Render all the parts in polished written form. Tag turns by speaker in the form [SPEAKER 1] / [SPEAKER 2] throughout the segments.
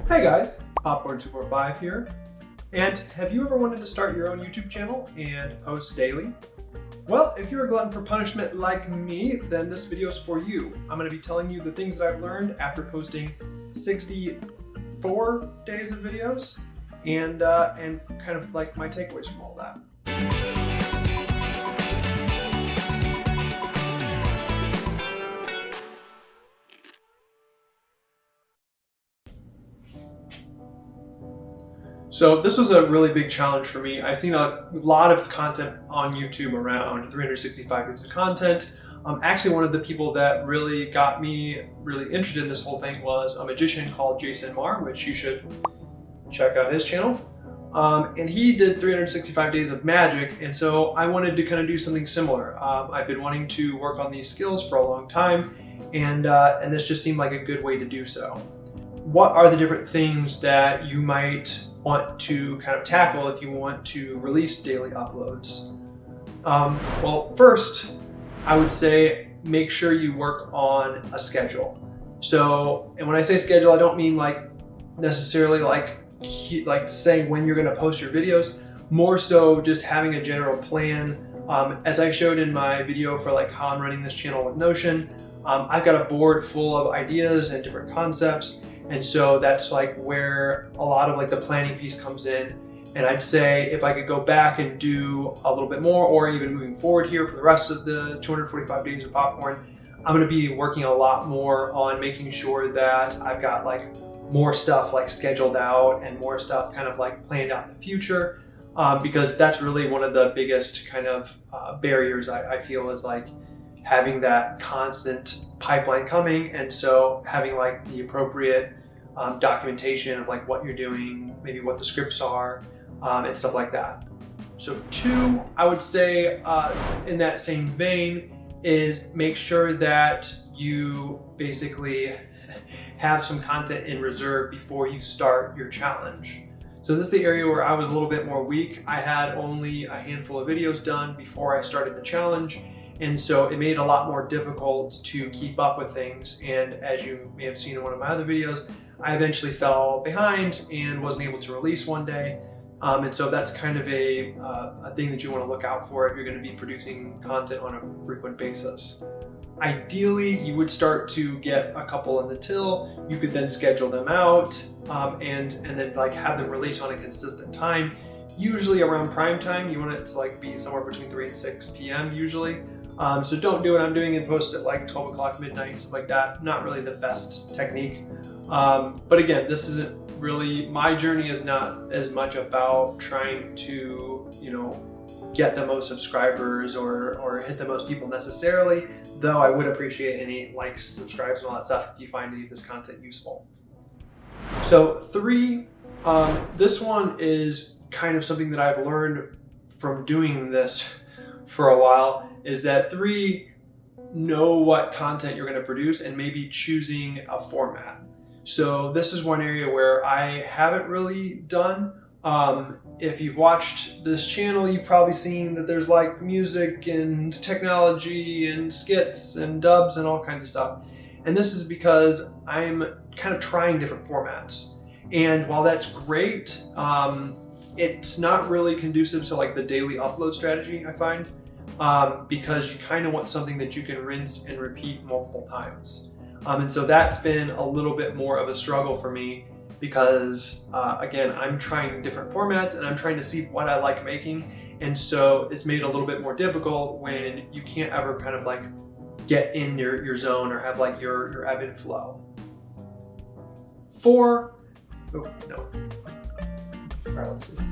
[SPEAKER 1] Hey guys, Popcorn245 here. And have you ever wanted to start your own YouTube channel and post daily? Well, if you're a glutton for punishment like me, then this video is for you. I'm going to be telling you the things that I've learned after posting 64 days of videos and kind of like my takeaways from all that. So this was a really big challenge for me. I've seen a lot of content on YouTube around 365 days of content. Actually, one of the people that really got me really interested in this whole thing was a magician called Jason Marr, which you should check out his channel. And he did 365 days of magic, and so I wanted to kind of do something similar. I've been wanting to work on these skills for a long time, and this just seemed like a good way to do so. What are the different things that you might want to kind of tackle if you want to release daily uploads? Well, first, I would say make sure you work on a schedule. So, and when I say schedule, I don't mean like necessarily like saying when you're going to post your videos, more so just having a general plan. As I showed in my video for like how I'm running this channel with Notion, I've got a board full of ideas and different concepts. And so that's like where a lot of like the planning piece comes in. And I'd say if I could go back and do a little bit more, or even moving forward here for the rest of the 245 days of popcorn, I'm going to be working a lot more on making sure that I've got like more stuff like scheduled out and more stuff kind of like planned out in the future. Because that's really one of the biggest kind of barriers I feel is like having that constant pipeline coming. And so having like the appropriate documentation of like what you're doing, maybe what the scripts are, and stuff like that. So two, I would say in that same vein is make sure that you basically have some content in reserve before you start your challenge. So this is the area where I was a little bit more weak. I had only a handful of videos done before I started the challenge. And so it made it a lot more difficult to keep up with things. And as you may have seen in one of my other videos, I eventually fell behind and wasn't able to release one day. And so that's kind of a thing that you want to look out for if you're going to be producing content on a frequent basis. Ideally, you would start to get a couple in the till. You could then schedule them out and then like have them release on a consistent time. Usually around prime time, you want it to like be somewhere between 3 and 6 p.m. usually. So don't do what I'm doing and post at like 12 o'clock midnight, stuff like that. Not really the best technique. But again, this isn't really, my journey is not as much about trying to, you know, get the most subscribers or hit the most people necessarily, though I would appreciate any likes, subscribes, and all that stuff if you find any of this content useful. So three, this one is kind of something that I've learned from doing this for a while, is that three, know what content you're going to produce and maybe choosing a format. So this is one area where I haven't really done. If you've watched this channel, you've probably seen that there's like music and technology and skits and dubs and all kinds of stuff. And this is because I'm kind of trying different formats. And while that's great, it's not really conducive to like the daily upload strategy, I find, because you kind of want something that you can rinse and repeat multiple times. And so that's been a little bit more of a struggle for me because, again, I'm trying different formats and I'm trying to see what I like making. And so it's made it a little bit more difficult when you can't ever kind of like get in your zone or have like your ebb and flow. Four, oh no, all right, let's see.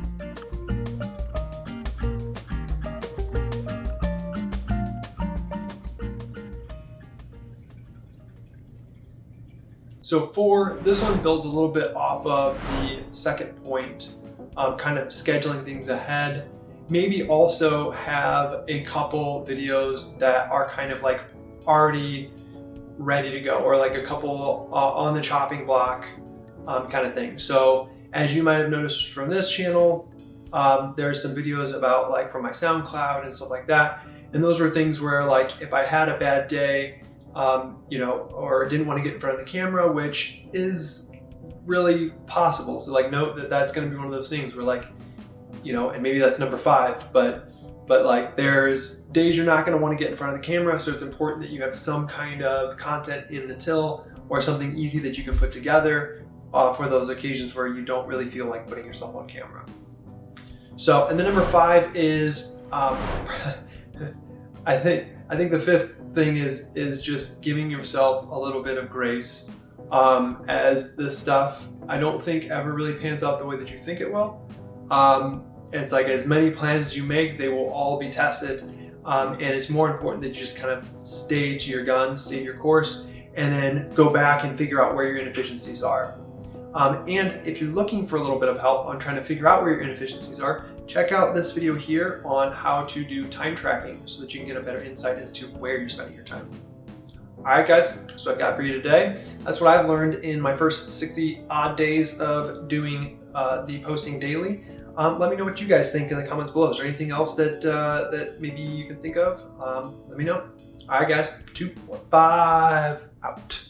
[SPEAKER 1] So four, this one builds a little bit off of the second point, kind of scheduling things ahead. Maybe also have a couple videos that are kind of like already ready to go, or like a couple on the chopping block kind of thing. So as you might have noticed from this channel, there's some videos about like from my SoundCloud and stuff like that. And those were things where like if I had a bad day, you know, or didn't want to get in front of the camera, which is really possible. So like note that that's going to be one of those things where like, you know, and maybe that's number 5, but like there's days you're not going to want to get in front of the camera, so it's important that you have some kind of content in the till or something easy that you can put together for those occasions where you don't really feel like putting yourself on camera. So, and then number 5 is, I think the 5th thing is just giving yourself a little bit of grace, as this stuff I don't think ever really pans out the way that you think it will. It's like as many plans as you make, they will all be tested, and it's more important that you just kind of stay to your guns, stay your course, and then go back and figure out where your inefficiencies are. And if you're looking for a little bit of help on trying to figure out where your inefficiencies are, check out this video here on how to do time tracking so that you can get a better insight as to where you're spending your time. All right, guys, that's what I've got for you today. That's what I've learned in my first 60 odd days of doing the posting daily. Let me know what you guys think in the comments below. Is there anything else that that maybe you can think of? Let me know. All right, guys, 2, 4, 5, out.